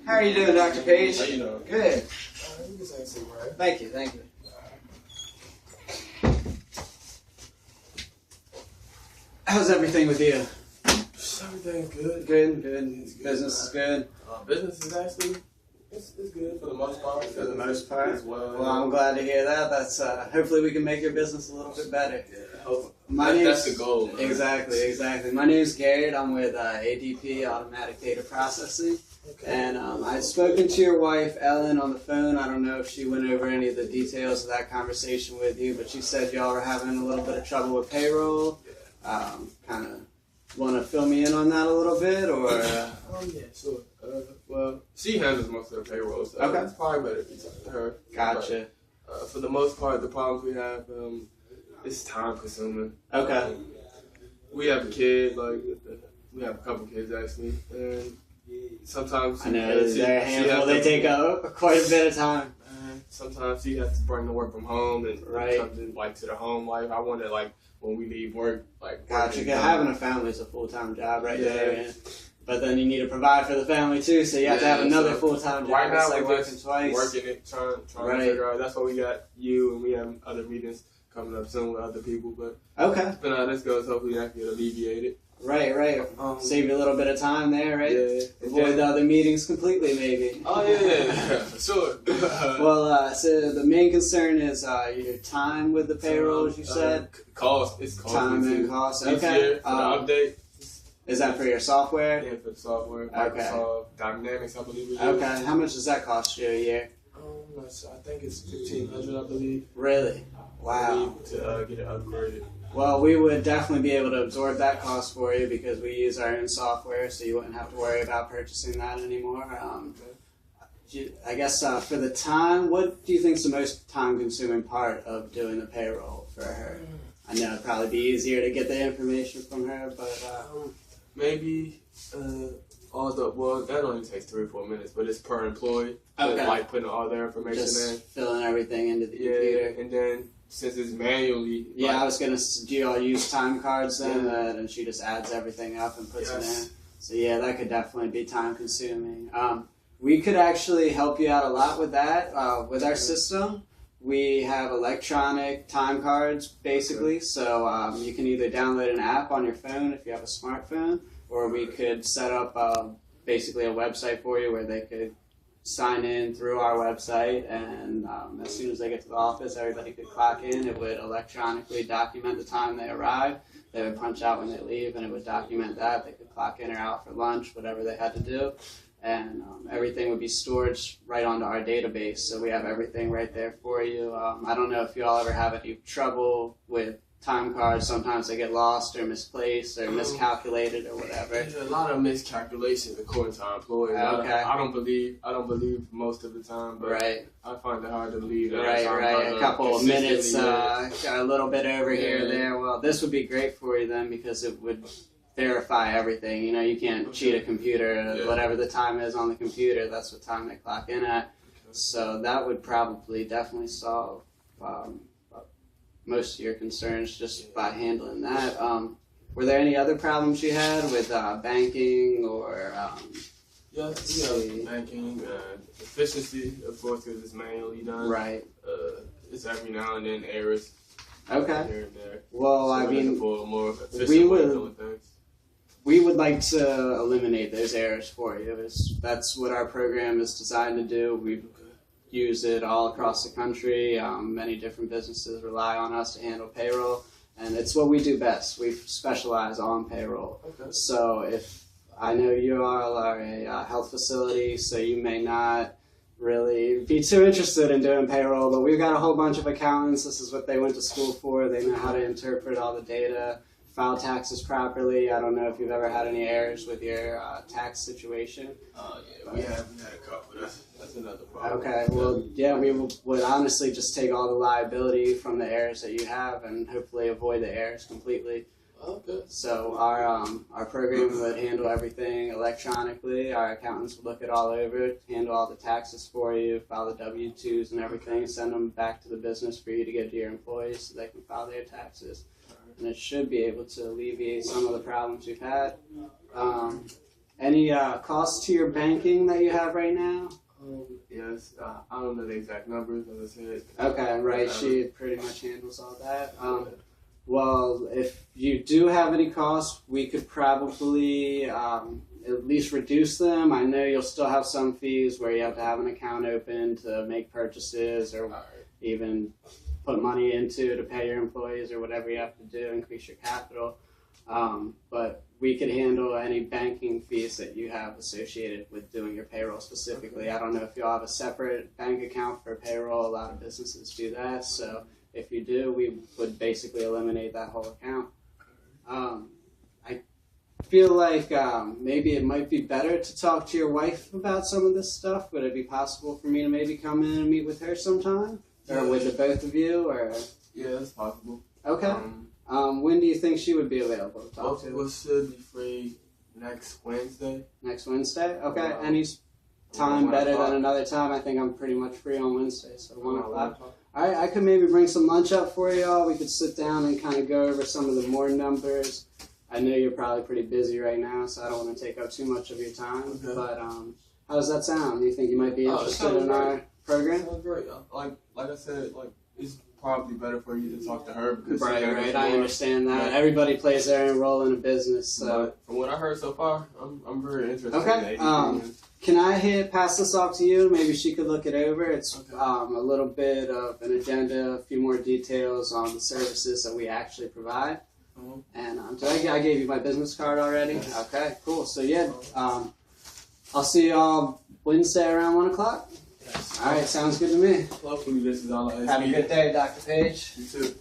How are you doing, Dr. Paige? How you doing? Good. You can say something, right? Thank you, thank you. How's everything with you? Everything's good. Good, good. It's good. Business is good. Business is actually it's good for the most part. For the most part. As well. Well, I'm glad to hear that. That's hopefully we can make your business a little bit better. Yeah, that's the goal. Man. Exactly. My name's Garrett. I'm with ADP, Automatic Data Processing. Okay. And I'd spoken to your wife, Ellen, on the phone. I don't know if she went over any of the details of that conversation with you, but she said y'all were having a little bit of trouble with payroll. Kind of want to fill me in on that a little bit, or? Yeah, sure. Well, she handles most of the payroll, so okay. It's probably better if you talk to her. Gotcha. But, for the most part, the problems we have, it's time consuming. Okay. We have a kid, we have a couple kids actually, and sometimes I know they're a handful. They take up quite a bit of time. Sometimes she has to bring the work from home and right. comes in to the home life. I want to when we leave work, Gotcha. Having a family is a full-time job right there. Man. But then you need to provide for the family too, so you have to have another full-time job. Right now we're working twice. Working it, trying to figure out. That's why we got you, and we have other meetings coming up soon with other people. But depending on how this goes, hopefully I can get alleviated. Right. Save you a little bit of time there, right? Yeah. Avoid the other meetings completely, maybe. Oh yeah, for sure. Well, so the main concern is your time with the payroll, as you said. Cost. It's cost. Time and cost. Okay. For the update. Is that for your software? Yeah, for the software. Okay. Microsoft Dynamics, I believe. Okay. How much does that cost you a year? I'm not sure. I think it's $1,500, I believe. Really? Wow. To get it upgraded. Well, we would definitely be able to absorb that cost for you because we use our own software, so you wouldn't have to worry about purchasing that anymore. I guess for the time, what do you think is the most time-consuming part of doing the payroll for her? I know it'd probably be easier to get the information from her, but maybe that only takes 3 or 4 minutes, but it's per employee. Okay. Putting all their information in, filling everything into the computer. And then since it's manually. Yeah, I was gonna. Do y'all use time cards then? And she just adds everything up and puts it in. So yeah, that could definitely be time consuming. We could actually help you out a lot with that. With our system, we have electronic time cards basically. So you can either download an app on your phone if you have a smartphone, or we could set up basically a website for you where they could sign in through our website, and as soon as they get to the office, everybody could clock in. It would electronically document the time they arrive. They would punch out when they leave, and it would document that. They could clock in or out for lunch, whatever they had to do. And everything would be stored right onto our database, so we have everything right there for you. I don't know if you all ever have any trouble with time cards. Sometimes they get lost or misplaced or miscalculated or whatever. There's a lot of miscalculations according to our employees. Okay. I don't believe most of the time, but right. I find it hard to believe that. Right. A couple of minutes, a little bit over here or there. Well, this would be great for you then because it would verify everything. You can't cheat a computer. Whatever the time is on the computer, that's what time they clock in at. So that would probably definitely solve most of your concerns just by handling that. Were there any other problems you had with banking or? Banking, efficiency, of course, because it's manually done. Right. It's every now and then errors. Okay. Here and there. Well, so I mean, for a more efficient way of doing things. We would like to eliminate those errors for you. That's what our program is designed to do. We use it all across the country. Many different businesses rely on us to handle payroll, and it's what we do best. We specialize on payroll. Okay. So if I know you all are a health facility, so you may not really be too interested in doing payroll, but we've got a whole bunch of accountants. This is what they went to school for. They know how to interpret all the data, file taxes properly. I don't know if you've ever had any errors with your tax situation. We haven't had a couple. That's another problem. Okay, well, yeah, we would honestly just take all the liability from the errors that you have and hopefully avoid the errors completely. Okay. So our program would handle everything electronically. Our accountants would look it all over, handle all the taxes for you, file the W-2s and everything, send them back to the business for you to give to your employees so they can file their taxes. And it should be able to alleviate some of the problems you've had. Any costs to your banking that you have right now? Yes, I don't know the exact numbers, as I said. Okay, right. She pretty much handles all that. Well, if you do have any costs, we could probably at least reduce them. I know you'll still have some fees where you have to have an account open to make purchases or even put money into to pay your employees or whatever you have to do, increase your capital. But we could handle any banking fees that you have associated with doing your payroll specifically. I don't know if you all have a separate bank account for payroll. A lot of businesses do that. So if you do, we would basically eliminate that whole account. I feel like maybe it might be better to talk to your wife about some of this stuff. Would it be possible for me to maybe come in and meet with her sometime? Or with the both of you? Or yeah, that's possible. Okay. When do you think she would be available to talk to? We should be free next Wednesday. Next Wednesday? Okay. Any time better than another time? I think I'm pretty much free on Wednesday, so 1 o'clock. All right, I could maybe bring some lunch up for y'all. We could sit down and kind of go over some of the more numbers. I know you're probably pretty busy right now, so I don't want to take up too much of your time. Okay. But how does that sound? Do you think you might be interested in our program? Sounds great. Like I said, it's probably better for you to talk to her because right. I understand that. Yeah. Everybody plays their own role in a business. So but from what I heard so far, I'm very interested. Okay. Can I pass this off to you? Maybe she could look it over. It's a little bit of an agenda, a few more details on the services that we actually provide. And I gave you my business card already. Yes. Okay, cool. So yeah, I'll see y'all Wednesday around 1 o'clock. Yes. All right, sounds good to me. Hopefully this is all I Have a good day, Dr. Paige. You too.